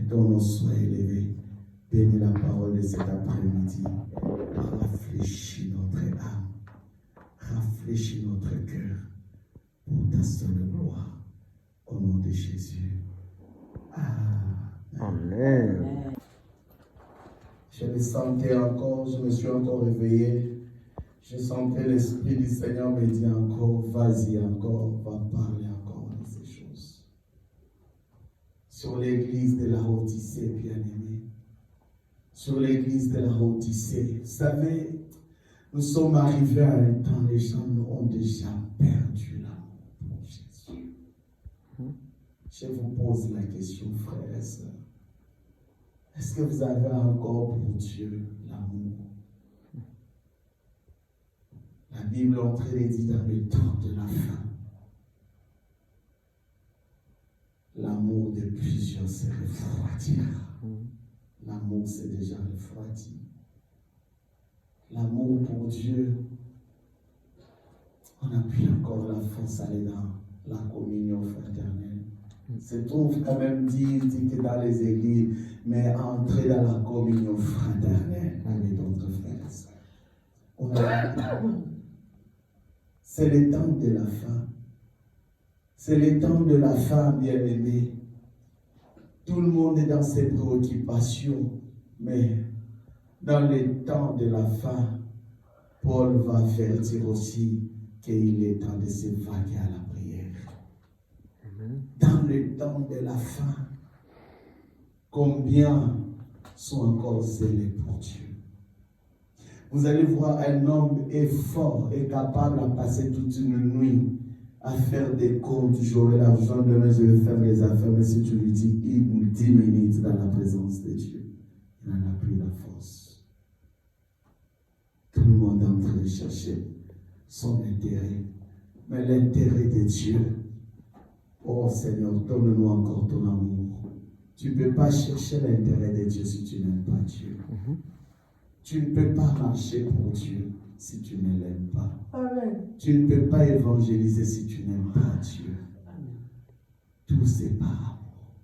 ton nom soit élevé. Bénis la parole de cet après-midi. Rafraîchis notre âme. Rafraîchis notre cœur pour ta seule gloire. Au nom de Jésus. Amen. Je me sentais encore, je me suis encore réveillé. Je sentais l'Esprit du Seigneur me dire encore, vas-y encore, va parler encore de ces choses. Sur l'église de la Odyssée, bien-aimée. Sur l'église de la Odyssée. Vous savez, nous sommes arrivés à un temps, les gens ont déjà perdu l'amour pour Jésus. Je vous pose la question, frères et sœurs. Est-ce que vous avez encore pour Dieu l'amour? La Bible entre les dit dans le temps de la fin. L'amour de plusieurs se refroidira. L'amour s'est déjà refroidi. L'amour pour Dieu, on n'a plus encore la force d'aller dans la communion fraternelle. Se trouve quand même dit que dans les églises, mais entrer dans la communion fraternelle avec d'autres frères et sœurs. C'est le temps de la fin. C'est le temps de la fin, bien-aimé. Tout le monde est dans ses préoccupations, mais dans le temps de la fin, Paul va faire dire aussi qu'il est temps de se vaquer à la prière. Dans le temps de la fin, combien sont encore zélés pour Dieu? Vous allez voir, un homme est fort et capable de passer toute une nuit à faire des comptes. J'aurai l'argent, demain je vais faire les affaires, mais si tu lui dis 10 minutes dans la présence de Dieu, il n'en a plus la force. Tout le monde est en train de chercher son intérêt, mais l'intérêt de Dieu, oh Seigneur, donne-nous encore ton amour. Tu ne peux pas chercher l'intérêt de Dieu si tu n'aimes pas Dieu. Tu ne peux pas marcher pour Dieu si tu ne l'aimes pas. Amen. Tu ne peux pas évangéliser si tu n'aimes pas Dieu. Tout c'est par amour.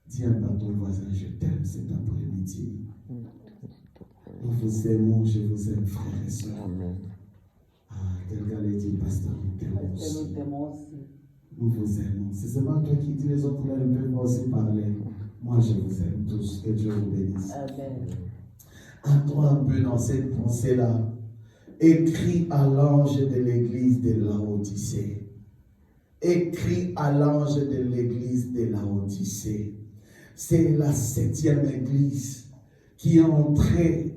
Dis à ton voisin, je t'aime cet après-midi. Nous vous aimons, je vous aime, frères et sœurs. Quelqu'un l'a dit, pasteur, nous t'aimons aussi. Nous vous aimons. C'est seulement toi qui dis, les autres là ne peuvent aussi parler. Moi, je vous aime tous. Que Dieu vous bénisse. Amen. Entrons un peu dans cette pensée-là. Écrit à l'ange de l'église de Laodicée. Écrit à l'ange de l'église de Laodicée. C'est la 7e église qui est entrée.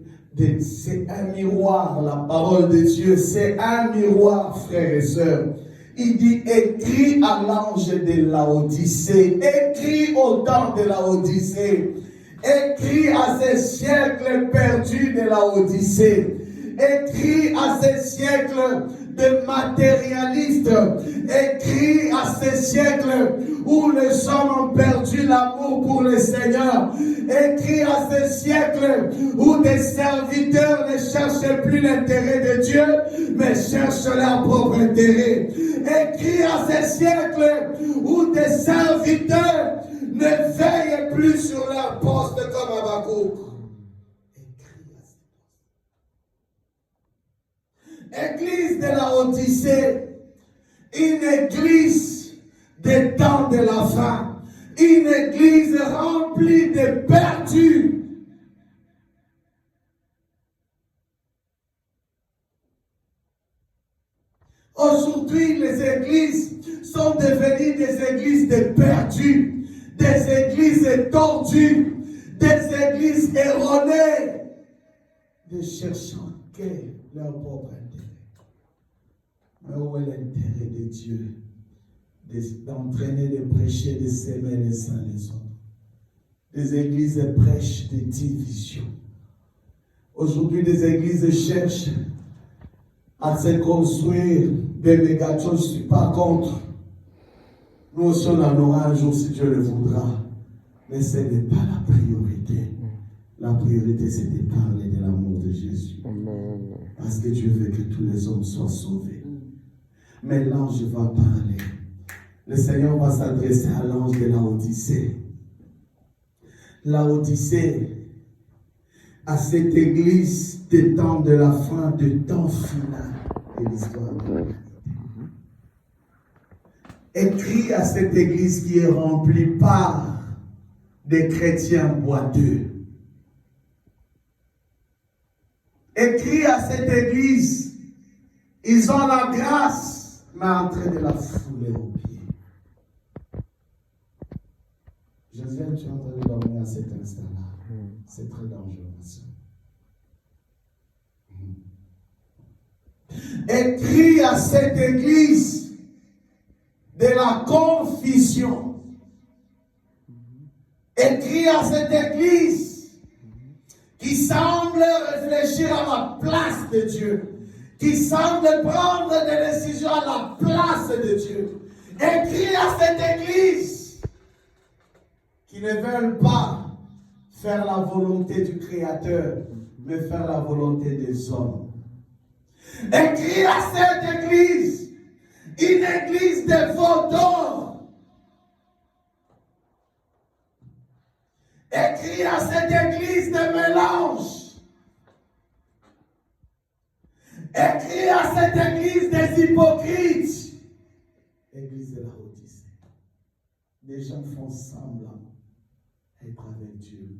C'est un miroir, la parole de Dieu. C'est un miroir, frères et sœurs. Il dit, écrit à l'ange de Laodicée. Écrit au temps de Laodicée. Écrit à ces siècles perdus de la Odyssée. Écrit à ces siècles de matérialistes. Écrit à ces siècles où les hommes ont perdu l'amour pour le Seigneur. Écrit à ces siècles où des serviteurs ne cherchent plus l'intérêt de Dieu, mais cherchent leur propre intérêt. Écrit à ces siècles où des serviteurs ne veillent plus sur leur poste comme Habakkuk. Église de la Odyssée, une église des temps de la fin, une église remplie de perdus. Aujourd'hui, les églises sont devenues des églises de perdus, des églises tordues, des églises erronées, de cherchant leur propre intérêt. Mais où est l'intérêt de Dieu d'entraîner, de prêcher, de s'aimer les uns les autres? Des églises prêchent des divisions. Aujourd'hui, des églises cherchent à se construire des méga-churches. Je ne suis pas contre. Nous aussi, on en aura un jour si Dieu le voudra. Mais ce n'est pas la priorité. La priorité, c'est de parler de l'amour de Jésus. Amen. Parce que Dieu veut que tous les hommes soient sauvés. Mais l'ange va parler. Le Seigneur va s'adresser à l'ange de la Odyssée. Laodicée, à cette église des temps de la fin, du temps final de l'histoire de l'humanité. Écrit à cette église qui est remplie par des chrétiens boiteux. Écrit à cette église, ils ont la grâce, mais en train de la fouler aux pieds. Josiane, tu es en train de dormir à cet instant-là. C'est très dangereux, ma soeur. Écrit à cette église de la confusion. Écrit à cette église qui semble réfléchir à la place de Dieu, qui semble prendre des décisions à la place de Dieu. Écrit à cette église qui ne veulent pas faire la volonté du Créateur, mais faire la volonté des hommes. Écrit à cette église, une église de faux d'or. Écrit à cette église de mélange. Écrit à cette église des hypocrites. Église de la Laodicée. Les gens font semblant d'être avec Dieu.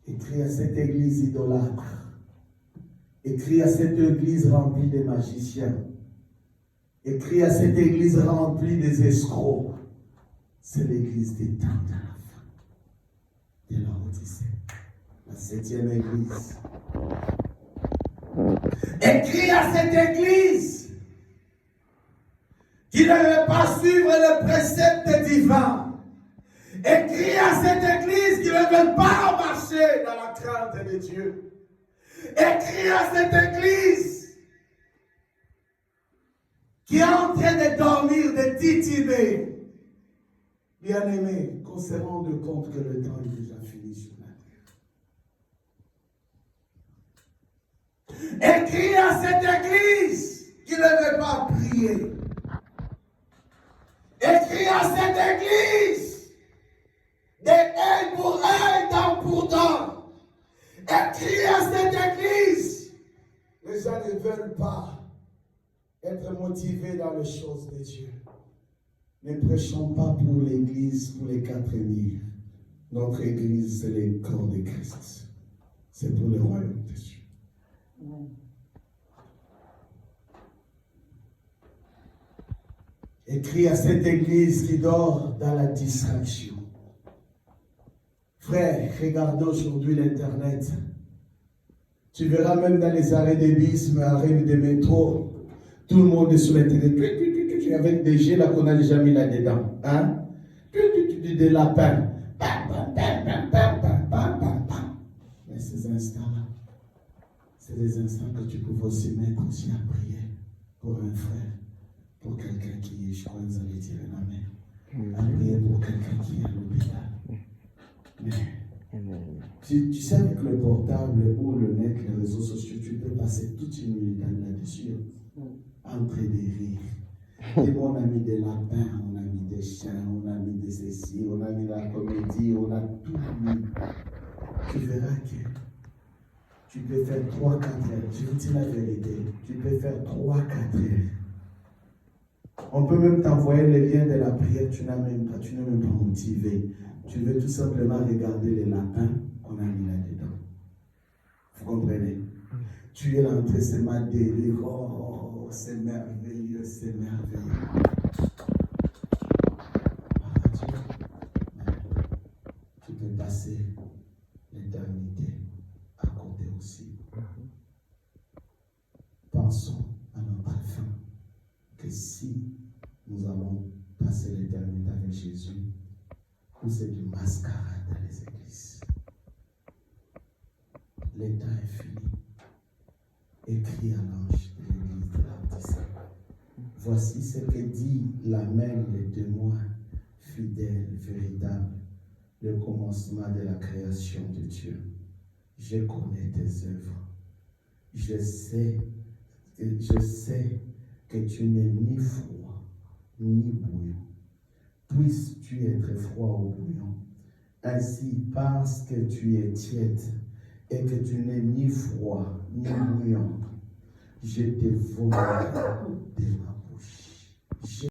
Écrit à cette église idolâtre. Écrit à cette église remplie de magiciens. Écrit à cette église remplie des escrocs. C'est l'église des temps de la fin. De la Laodicée. La 7e église. Écrit à cette église qui ne veut pas suivre le précepte divin. Écrit à cette église qui ne veut pas marcher dans la crainte de Dieu. Écrit à cette église qui est en train de dormir, de tituber. Bien-aimés, qu'on se rende compte que le temps est déjà fini sur la terre. Écrit à cette église qui ne veut pas prier. Écrit à cette église de œil pour œil, dent pour dent. Écrit à cette église, les gens ne veulent pas être motivés dans les choses de Dieu. Ne prêchons pas pour l'église, pour les 4000. Notre église, c'est le corps de Christ. C'est pour le royaume de Dieu. Écrit à cette église qui dort dans la distraction. Frère, regarde aujourd'hui l'Internet. Tu verras même dans les arrêts de bus, mais arrêts de métro, tout le monde est sur l'Internet. Avec des jets là qu'on a déjà mis là-dedans. Hein? Des lapins. Mais ces instants-là, c'est des instants que tu peux aussi mettre aussi à prier pour un frère, pour quelqu'un qui est, je crois que vous allez dire amen. À prier pour quelqu'un qui est à l'hôpital. Tu sais, avec le portable ou le net, les réseaux sociaux, tu peux passer toute une nuit là-dessus, entre des rires. Et on a mis des lapins, on a mis des chiens, on a mis des ceci, on a mis la comédie, on a tout mis. Tu verras que tu peux faire 3-4 heures. Je vous dis la vérité, tu peux faire 3-4 heures. On peut même t'envoyer le lien de la prière, tu n'es même pas motivé. Tu veux tout simplement regarder les lapins qu'on a mis là-dedans. Vous comprenez? Tu es là en train de se délire. Oh, c'est merveilleux, c'est merveilleux. Tu peux passer l'éternité à côté aussi. Pensons à notre fin. Que si nous allons passer l'éternité avec Jésus, ou c'est du mascarade dans les églises. Le temps est fini. Écrit à l'ange de l'église de Laodicée. Voici ce que dit l'Amen, le témoin fidèle, véritable, le commencement de la création de Dieu. Je connais tes œuvres. Je sais que tu n'es ni froid, ni bouillant. Puisses-tu être froid ou bouillant, Ainsi, parce que tu es tiède et que tu n'es ni froid ni bouillant, je te vomis de ma bouche.